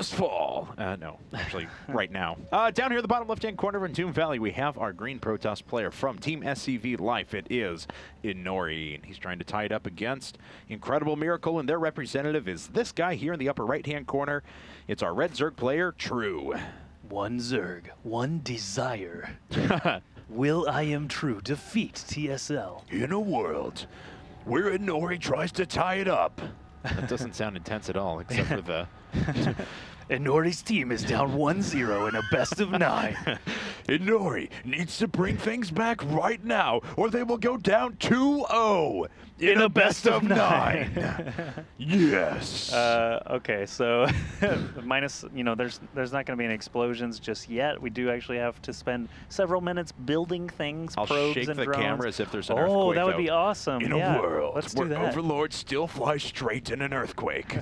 this fall. No, actually, right now. Down here in the bottom left-hand corner of Entombed Valley, we have our green Protoss player from Team SCV Life. It is Inori, and he's trying to tie it up against Incredible Miracle, and their representative is this guy here in the upper right-hand corner. It's our red Zerg player, True. One Zerg, one desire. Will I Am True defeat TSL? In a world where Inori tries to tie it up. That doesn't sound intense at all, except for the... Inori's team is down 1-0 in a best-of-9. Inori needs to bring things back right now, or they will go down 2-0 in a best-of-9. Yes. Okay, so minus, there's not going to be any explosions just yet. We do actually have to spend several minutes building things, I'll probes shake and the drones. camera as if there's an earthquake. Oh, that would though. be awesome. In yeah, a world let's do where that. overlords still fly straight in an earthquake.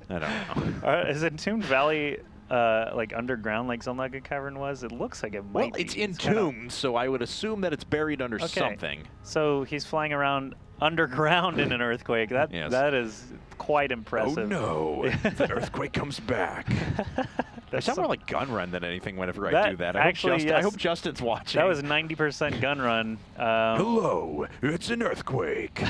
I don't know. Is Entombed Valley like underground like Zelnaga Cavern was? It looks like it might Well, be. it's entombed, so I would assume that it's buried under something. So he's flying around underground in an earthquake. That is quite impressive. Oh no, the earthquake comes back. I sound more like Gun Run than anything whenever I do that. I hope Justin's watching. That was 90% Gun Run. Hello, it's an earthquake.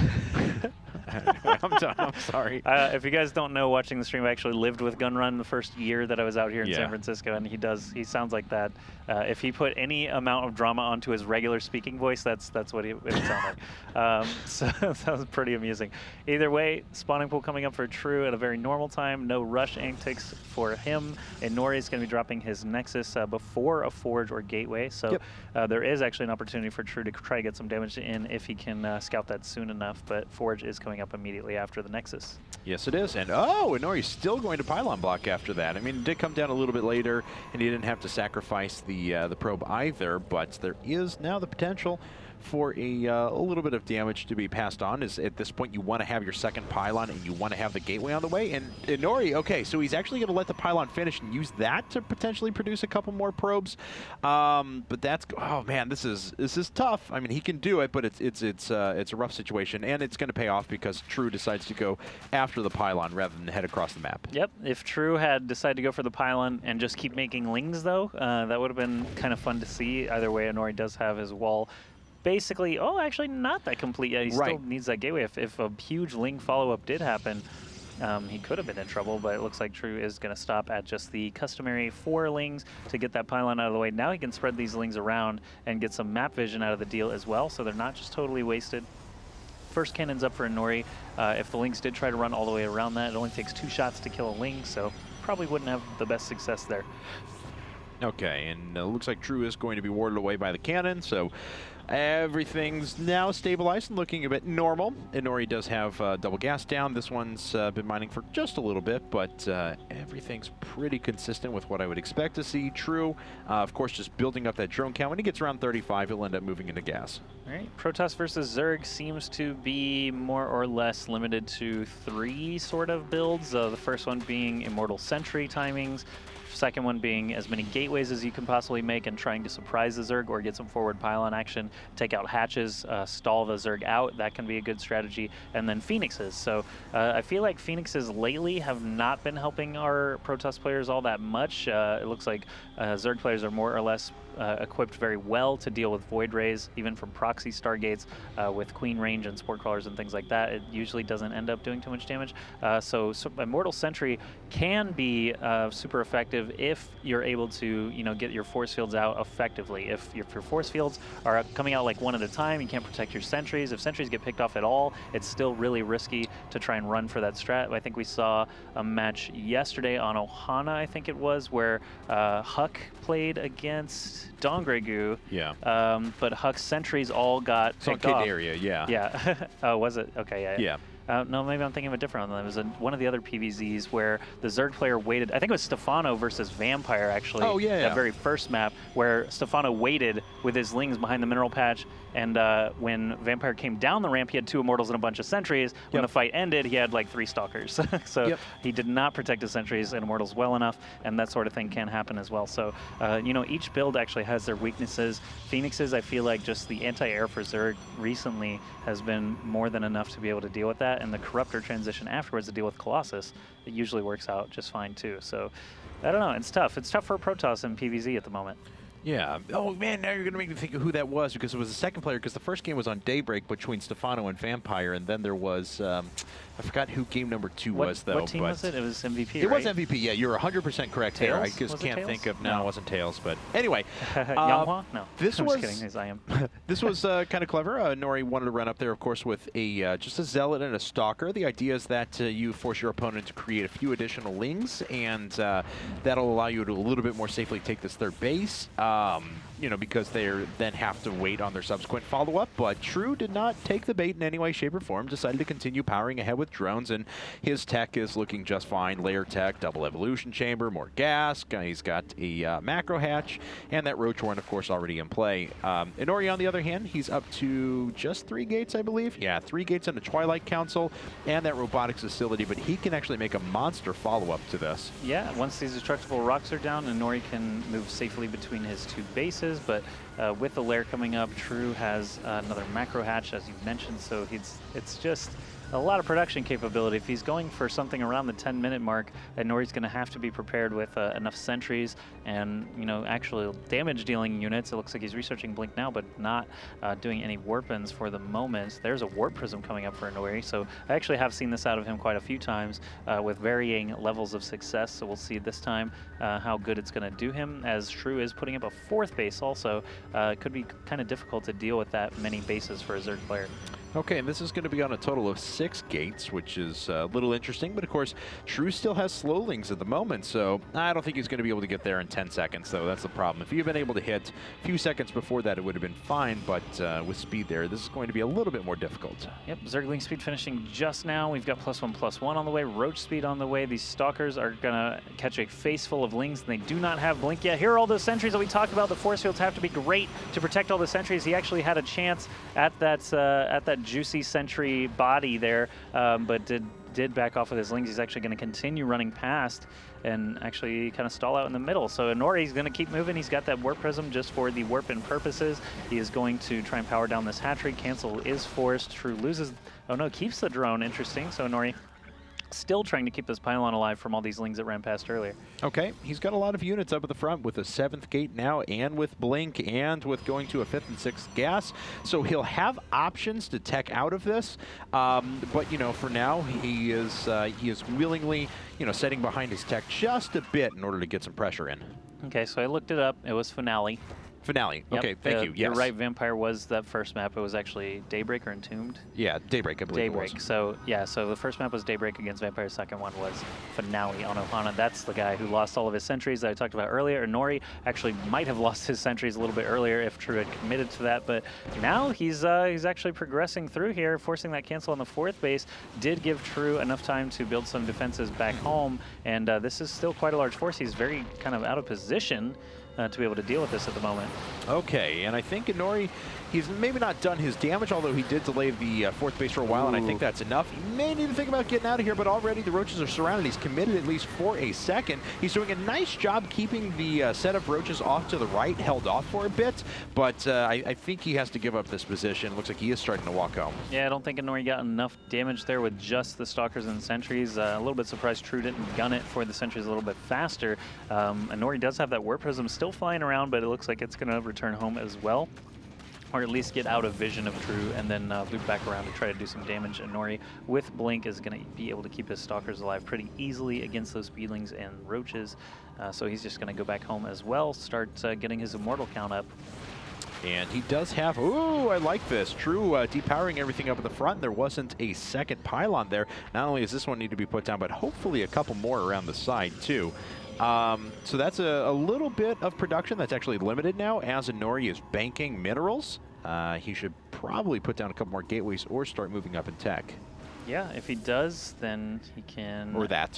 I'm done. I'm sorry. If you guys don't know, watching the stream, I actually lived with Gun Run the first year that I was out here in San Francisco, and he sounds like that. If he put any amount of drama onto his regular speaking voice, that's what it would sound like. So that was pretty amusing. Either way, spawning pool coming up for True at a very normal time. No rush antics for him. And Nori is going to be dropping his Nexus before a Forge or Gateway. So there is actually an opportunity for True to try to get some damage in if he can scout that soon enough. But Forge is coming up immediately after the Nexus. Yes, it is. And Inori's still going to pylon block after that. I mean, it did come down a little bit later, and he didn't have to sacrifice the probe either, but there is now the potential for a little bit of damage to be passed on. Is at this point you want to have your second pylon and you want to have the gateway on the way. And Inori, okay, so he's actually going to let the pylon finish and use that to potentially produce a couple more probes. But that's, oh man, this is tough. I mean, he can do it, but it's a rough situation, and it's going to pay off because True decides to go after the pylon rather than head across the map. Yep. If True had decided to go for the pylon and just keep making lings, though, that would have been kind of fun to see. Either way, Inori does have his wall. Basically, actually not that complete yet. He still needs that gateway. If a huge Ling follow-up did happen, he could have been in trouble, but it looks like True is going to stop at just the customary 4 Lings to get that pylon out of the way. Now he can spread these Lings around and get some map vision out of the deal as well, so they're not just totally wasted. First cannon's up for Inori. If the Lings did try to run all the way around that, it only takes 2 shots to kill a Ling, so probably wouldn't have the best success there. Okay, and it looks like True is going to be warded away by the cannon, so everything's now stabilized and looking a bit normal. Inori does have double gas down. This one's been mining for just a little bit, but everything's pretty consistent with what I would expect to see. True, of course, just building up that drone count. When he gets around 35, he'll end up moving into gas. All right, Protoss versus Zerg seems to be more or less limited to 3 sort of builds. The first one being Immortal Sentry timings. Second one being as many gateways as you can possibly make and trying to surprise the Zerg or get some forward pylon action, take out hatches, stall the Zerg out. That can be a good strategy. And then Phoenixes. So I feel like Phoenixes lately have not been helping our Protoss players all that much. It looks like Zerg players are more or less equipped very well to deal with Void Rays, even from proxy Stargates with Queen Range and Sport Crawlers and things like that. It usually doesn't end up doing too much damage. So Immortal Sentry can be super effective if you're able to, get your force fields out effectively. If your force fields are coming out like one at a time, you can't protect your sentries. If sentries get picked off at all, it's still really risky to try and run for that strat. I think we saw a match yesterday on Ohana, I think it was, where Huck played against Dongregu. Yeah. But Huck's sentries all got picked off. Area, yeah. Yeah. Oh, was it? Okay, yeah. Yeah. No, maybe I'm thinking of a different one. It was one of the other PVZs where the Zerg player waited. I think it was Stefano versus Vampire, actually. Oh, yeah. That very first map where Stefano waited with his Lings behind the mineral patch. And when Vampire came down the ramp, he had 2 Immortals and a bunch of sentries. When the fight ended, he had like 3 Stalkers. So he did not protect his sentries and Immortals well enough, and that sort of thing can happen as well. So, each build actually has their weaknesses. Phoenixes, I feel like just the anti-air for Zerg recently has been more than enough to be able to deal with that. And the Corruptor transition afterwards to deal with Colossus, it usually works out just fine too. So I don't know. It's tough. It's tough for Protoss in PvZ at the moment. Yeah. Oh, man, now you're going to make me think of who that was, because it was the second player, because the first game was on Daybreak between Stefano and Vampire, and then there was, I forgot who game number 2 was, though. What team was it? It was MVP, It right? was MVP, yeah. You're 100% correct there. I Tails? just Was it can't Tails? think of, no, No. it wasn't Tails, but anyway. Yanghua? No. This I'm was, just kidding. It's I am. This was kind of clever. Nori wanted to run up there, of course, with a just a Zealot and a Stalker. The idea is that you force your opponent to create a few additional Lings, and that'll allow you to a little bit more safely take this third base. You know, because they then have to wait on their subsequent follow-up. But True did not take the bait in any way, shape, or form. Decided to continue powering ahead with drones, and his tech is looking just fine. Layer tech, double evolution chamber, more gas. He's got a macro hatch, and that Roach Warren, of course, already in play. Inori, on the other hand, he's up to just 3 gates, I believe. Yeah, 3 gates on the Twilight Council and that robotics facility, but he can actually make a monster follow-up to this. Yeah, once these destructible rocks are down, Inori can move safely between his 2 bases, but with the lair coming up, True has another macro hatch, as you mentioned, so it's just a lot of production capability. If he's going for something around the 10-minute mark, Nori's going to have to be prepared with enough sentries and, you know, actually damage-dealing units. It looks like he's researching Blink now, but not doing any warpins for the moment. There's a warp prism coming up for Nori, so I actually have seen this out of him quite a few times with varying levels of success, so we'll see this time how good it's going to do him, as Shrew is putting up a 4th base also. It could be kind of difficult to deal with that many bases for a Zerg player. Okay, and this is going to be on a total of 6 gates, which is a little interesting, but of course, Shrew still has slowlings at the moment, so I don't think he's going to be able to get there in 10 seconds, though. That's the problem. If you've been able to hit a few seconds before that, it would have been fine, but with speed there, this is going to be a little bit more difficult. Yep, Zergling speed finishing just now. We've got +1/+1 on the way, Roach speed on the way. These Stalkers are going to catch a face full of Lings, and they do not have Blink yet. Here are all those sentries that we talked about. The force fields have to be great to protect all the sentries. He actually had a chance at that juicy sentry body there, but did back off with his Lings. He's actually going to continue running past and actually kind of stall out in the middle. So Inori's going to keep moving. He's got that warp prism just for the warp-in purposes. He is going to try and power down this hatchery. Cancel is forced. True loses. Oh no, keeps the drone. Interesting. So Inori still trying to keep this pylon alive from all these Lings that ran past earlier. Okay, he's got a lot of units up at the front with a 7th gate now, and with Blink, and with going to a 5th and 6th gas. So he'll have options to tech out of this, but you know, for now he is willingly, you know, setting behind his tech just a bit in order to get some pressure in. Okay, so I looked it up. It was Finale. Finale. Yep. Okay, thank you. Yes. You're right, Vampire was that first map. It was actually Daybreak or Entombed? Yeah, Daybreak, I believe Daybreak. it was. So, yeah, so the first map was Daybreak against Vampire. The second one was Finale on Ohana. That's the guy who lost all of his sentries that I talked about earlier. Nori actually might have lost his sentries a little bit earlier if True had committed to that, but now he's actually progressing through here, forcing that cancel on the 4th base. Did give True enough time to build some defenses back home, and this is still quite a large force. He's very kind of out of position to be able to deal with this at the moment. Okay, and I think Inori, he's maybe not done his damage, although he did delay the 4th base for a while, and I think that's enough. He may need to think about getting out of here, but already the Roaches are surrounded. He's committed at least for a second. He's doing a nice job keeping the set of Roaches off to the right, held off for a bit, but I think he has to give up this position. Looks like he is starting to walk home. Yeah, I don't think Inori got enough damage there with just the Stalkers and Sentries. A little bit surprised True didn't gun it for the Sentries a little bit faster. Inori does have that Warp Prism still flying around, but it looks like it's going to return home as well, or at least get out of vision of True and then loop back around to try to do some damage. Inori with Blink is going to be able to keep his Stalkers alive pretty easily against those Speedlings and Roaches, so he's just going to go back home as well, start getting his Immortal count up. And he does have, ooh, I like this. True depowering everything up at the front. There wasn't a second pylon there. Not only does this one need to be put down, but hopefully a couple more around the side too. So that's a little bit of production that's actually limited now as Inori is banking minerals. He should probably put down a couple more gateways or start moving up in tech. Yeah, if he does, then he can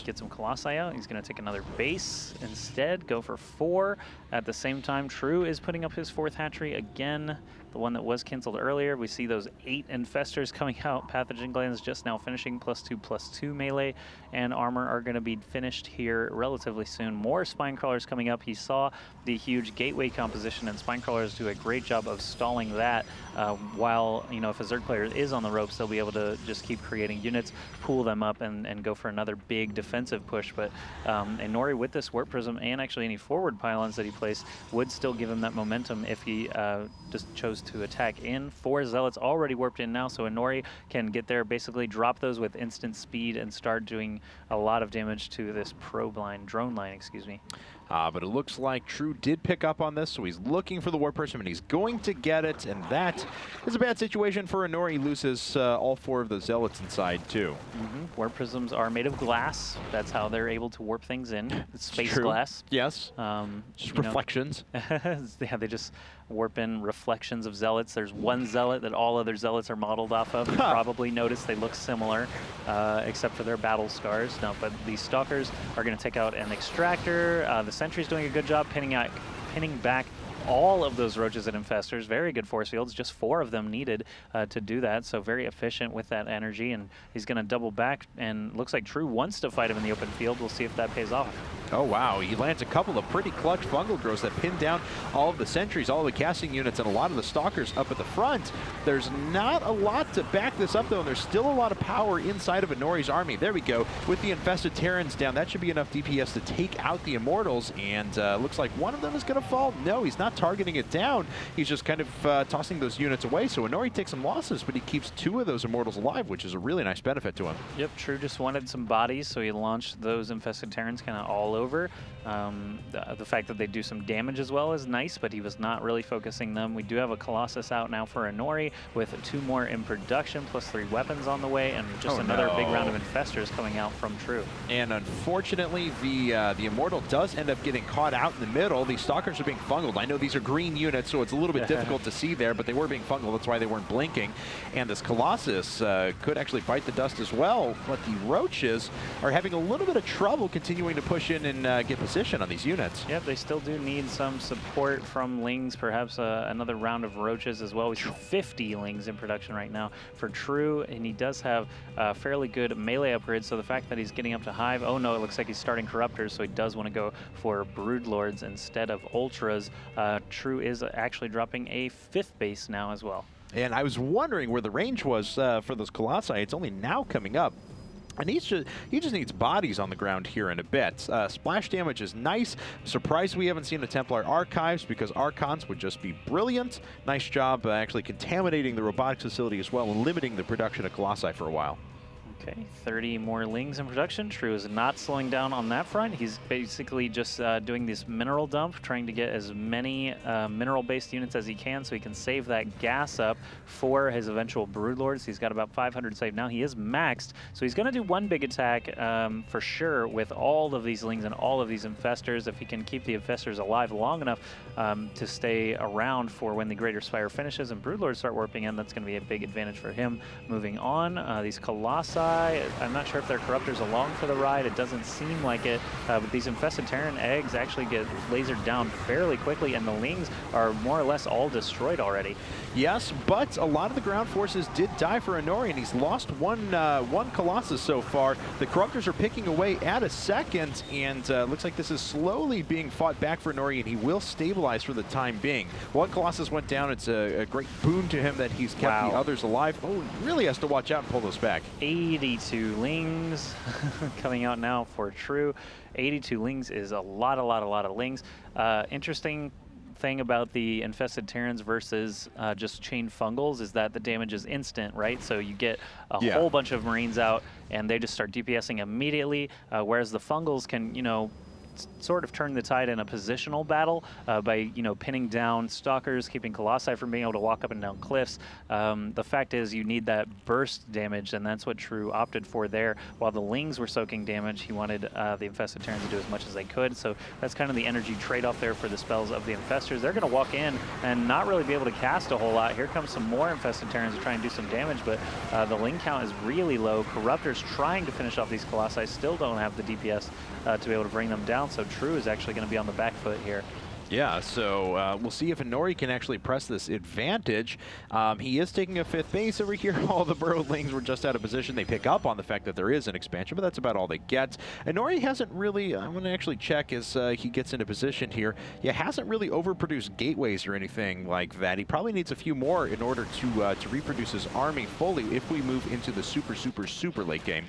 get some Colossi out. He's going to take another base instead, go for 4. At the same time, True is putting up his 4th hatchery again, the one that was canceled earlier. We see those 8 infestors coming out. Pathogen glands just now finishing +2/+2 melee and armor are going to be finished here relatively soon. More spine crawlers coming up. He saw the huge gateway composition, and spine crawlers do a great job of stalling that while, you know, if a Zerg player is on the ropes, they'll be able to just keep creating units, pull them up, and go for another big defensive push. But Inori, with this Warp Prism and actually any forward pylons that he placed, would still give him that momentum if he just chose to attack in. 4 Zealots already warped in now, so Inori can get there, basically drop those with instant speed and start doing a lot of damage to this probe line, drone line, excuse me. But it looks like True did pick up on this, so he's looking for the Warp Prism, and he's going to get it, and that is a bad situation for Inori. He loses all 4 of the Zealots inside, too. Warp Prisms are made of glass. That's how they're able to warp things in. It's space glass. Yes. Just reflections. Yeah, they just warp in reflections of Zealots. There's one Zealot that all other Zealots are modeled off of. You probably noticed they look similar, except for their battle scars. No, but these Stalkers are going to take out an Extractor. The Sentry's doing a good job pinning back all of those Roaches and Infestors. Very good force fields, just 4 of them needed to do that, so very efficient with that energy, and he's going to double back, and looks like True wants to fight him in the open field. We'll see if that pays off. Oh, wow. He lands a couple of pretty clutch fungal growths that pin down all of the sentries, all of the casting units, and a lot of the Stalkers up at the front. There's not a lot to back this up, though, and there's still a lot of power inside of Inori's army. There we go. With the Infested Terrans down, that should be enough DPS to take out the Immortals, and looks like one of them is going to fall. No, he's not targeting it down. He's just kind of tossing those units away, so Inori takes some losses, but he keeps 2 of those Immortals alive, which is a really nice benefit to him. Yep, True just wanted some bodies, so he launched those Infested Terrans kind of all over. The fact that they do some damage as well is nice, but he was not really focusing them. We do have a Colossus out now for Inori with 2 more in production, plus 3 weapons on the way, and just another big round of Infestors coming out from True. And unfortunately, the Immortal does end up getting caught out in the middle. These Stalkers are being fungled. I know these are green units, so it's a little bit difficult to see there, but they were being fungled. That's why they weren't blinking. And this Colossus could actually bite the dust as well, but the Roaches are having a little bit of trouble continuing to push in and get position on these units. Yep, they still do need some support from Lings, perhaps another round of Roaches as well. We see 50 Lings in production right now for True, and he does have fairly good melee upgrades, so the fact that he's getting up to Hive, oh no, it looks like he's starting Corruptors, so he does want to go for Broodlords instead of Ultras. True is actually dropping a 5th base now as well. And I was wondering where the range was for those Colossi. It's only now coming up. And he just needs bodies on the ground here in a bit. Splash damage is nice. Surprised we haven't seen the Templar Archives, because Archons would just be brilliant. Nice job actually contaminating the robotics facility as well and limiting the production of Colossi for a while. Okay, 30 more Lings in production. True is not slowing down on that front. He's basically just doing this mineral dump, trying to get as many mineral-based units as he can so he can save that gas up for his eventual Broodlords. He's got about 500 saved now. He is maxed, so he's going to do one big attack for sure with all of these Lings and all of these Infestors. If he can keep the Infestors alive long enough to stay around for when the Greater Spire finishes and Broodlords start warping in, that's going to be a big advantage for him moving on. These Colossi, I'm not sure if they're Corruptors along for the ride. It doesn't seem like it, but these Infested Terran eggs actually get lasered down fairly quickly, and the Lings are more or less all destroyed already. Yes, but a lot of the ground forces did die for Inori, and he's lost one Colossus so far. The Corruptors are picking away at a second, and looks like this is slowly being fought back for Inori, and he will stabilize for the time being. One Colossus went down. It's a great boon to him that he's kept the others alive. Oh, he really has to watch out and pull those back. 82 Lings coming out now for True. 82 Lings is a lot of Lings. Interesting thing about the Infested Terrans versus just chained fungals is that the damage is instant, right? So you get a whole bunch of Marines out and they just start DPSing immediately, whereas the fungals can, you know, sort of turn the tide in a positional battle by, you know, pinning down Stalkers, keeping Colossi from being able to walk up and down cliffs. The fact is you need that burst damage, and that's what True opted for there. While the Lings were soaking damage, he wanted the Infested Terrans to do as much as they could, so that's kind of the energy trade-off there for the spells of the Infestors. They're going to walk in and not really be able to cast a whole lot. Here comes some more Infested Terrans to try and do some damage, but the Ling count is really low. Corruptors trying to finish off these Colossi still don't have the DPS to be able to bring them down, so True is actually going to be on the back foot here. Yeah, so we'll see if Inori can actually press this advantage. He is taking a 5th base over here. All the Burrowlings were just out of position. They pick up on the fact that there is an expansion, but that's about all they get. Inori hasn't really, I'm going to actually check as he gets into position here. Yeah, hasn't really overproduced gateways or anything like that. He probably needs a few more in order to reproduce his army fully if we move into the super late game.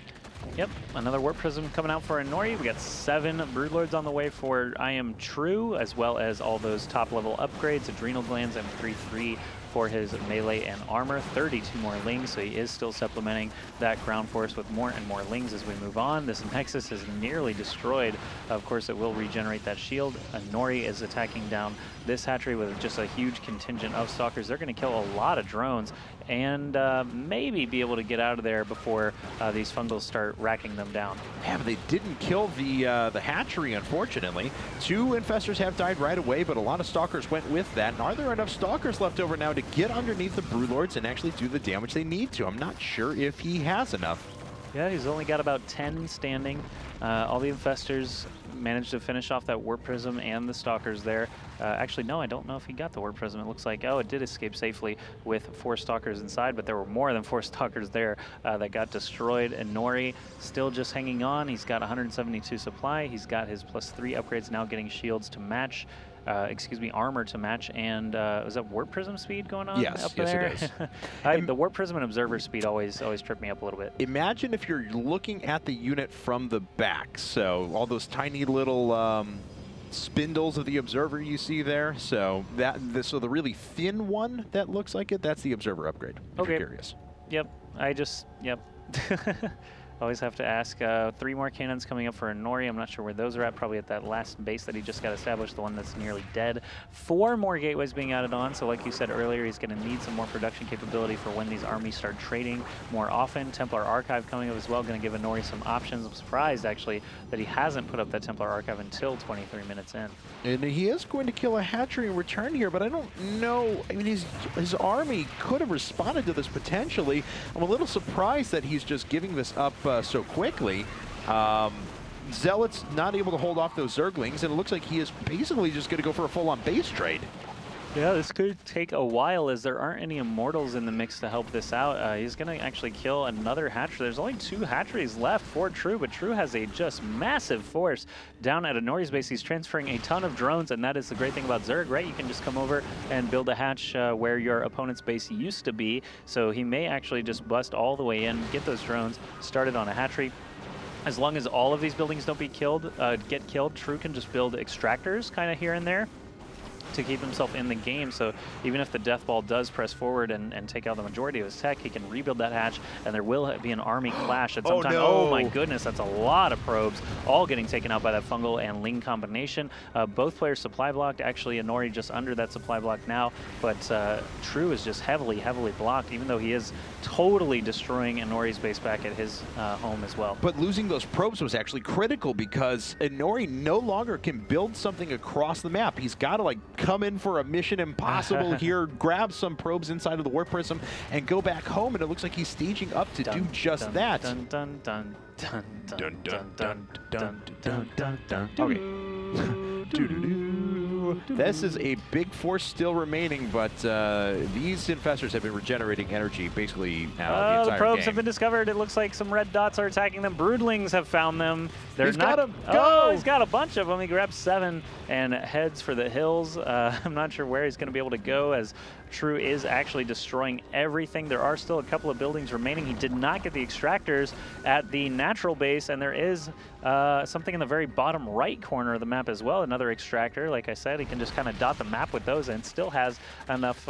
Yep, another Warp Prism coming out for Inori. We got 7 Broodlords on the way for IGNProLeague, as well as all those top-level upgrades, Adrenal Glands, and 3/3 for his melee and armor. 32 more Lings, so he is still supplementing that ground force with more and more Lings as we move on. This Nexus is nearly destroyed. Of course, it will regenerate that shield. Inori is attacking down this hatchery with just a huge contingent of Stalkers. They're going to kill a lot of drones and maybe be able to get out of there before these Fungals start racking them down. Yeah, but they didn't kill the hatchery, unfortunately. 2 Infestors have died right away, but a lot of Stalkers went with that. And are there enough Stalkers left over now to get underneath the Broodlords and actually do the damage they need to? I'm not sure if he has enough. Yeah, he's only got about 10 standing. All the Infestors managed to finish off that Warp Prism and the Stalkers there. Actually, no, I don't know if he got the Warp Prism. It looks like, oh, it did escape safely with 4 Stalkers inside, but there were more than 4 Stalkers there that got destroyed. And Nori still just hanging on. He's got 172 supply. He's got his +3 upgrades now, getting shields to match. Armor to match, and was that Warp Prism speed going on up there? Yes, it is. The Warp Prism and Observer speed always trip me up a little bit. Imagine if you're looking at the unit from the back. So all those tiny little spindles of the Observer you see there. So so the really thin one that looks like it, that's the Observer upgrade. If you're curious. Yep. Yep. Always have to ask. 3 more cannons coming up for Inori. I'm not sure where those are at. Probably at that last base that he just got established, the one that's nearly dead. 4 more gateways being added on. So like you said earlier, he's going to need some more production capability for when these armies start trading more often. Templar Archive coming up as well, going to give Inori some options. I'm surprised, actually, that he hasn't put up that Templar Archive until 23 minutes in. And he is going to kill a hatchery in return here, but I don't know. I mean, his army could have responded to this potentially. I'm a little surprised that he's just giving this up so quickly. Zealot's not able to hold off those Zerglings, and it looks like he is basically just going to go for a full-on base trade. Yeah, this could take a while as there aren't any Immortals in the mix to help this out. He's going to actually kill another hatchery. There's only 2 hatcheries left for True, but True has a just massive force down at Inori's base. He's transferring a ton of drones, and that is the great thing about Zerg, right? You can just come over and build a hatch where your opponent's base used to be. So he may actually just bust all the way in, get those drones started on a hatchery. As long as all of these buildings don't get killed, True can just build extractors kind of here and there to keep himself in the game. So even if the Death Ball does press forward and take out the majority of his tech, he can rebuild that hatch, and there will be an army clash at some time. No. Oh my goodness, that's a lot of probes, all getting taken out by that Fungal and Ling combination. Both players supply blocked. Actually, Inori just under that supply block now, but True is just heavily blocked, even though he is totally destroying Inori's base back at his home as well. But losing those probes was actually critical because Inori no longer can build something across the map. He's got to, like, come in for a mission impossible here, grab some probes inside of the Warp Prism, and go back home, and it looks like he's staging up to do just that. Dun, dun, dun, dun, dun, dun, dun, dun, dun, dun, dun. Okay. This is a big force still remaining, but these Infestors have been regenerating energy basically the entire the probes game. have been discovered. It looks like some red dots are attacking them. Broodlings have found them. He's got them. Oh, he's got a bunch of them. He grabs 7 and heads for the hills. I'm not sure where he's going to be able to go, as True is actually destroying everything. There are still a couple of buildings remaining. He did not get the extractors at the natural base, and there is something in the very bottom right corner of the map as well, another extractor. Like I said, he can just kind of dot the map with those and still has enough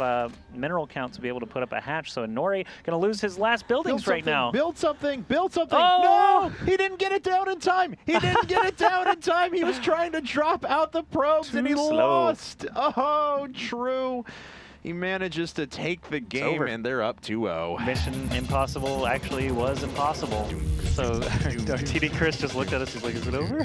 mineral count to be able to put up a hatch. So Inori going to lose his last buildings right now. Build something! Build something! Oh! No! He didn't get it down in time! He didn't get it down in time! He was trying to drop out the probes and he lost! Oh, True! He manages to take the game, and they're up 2-0. Mission Impossible actually was impossible. So TD Chris just looked at us, he's like, is it over?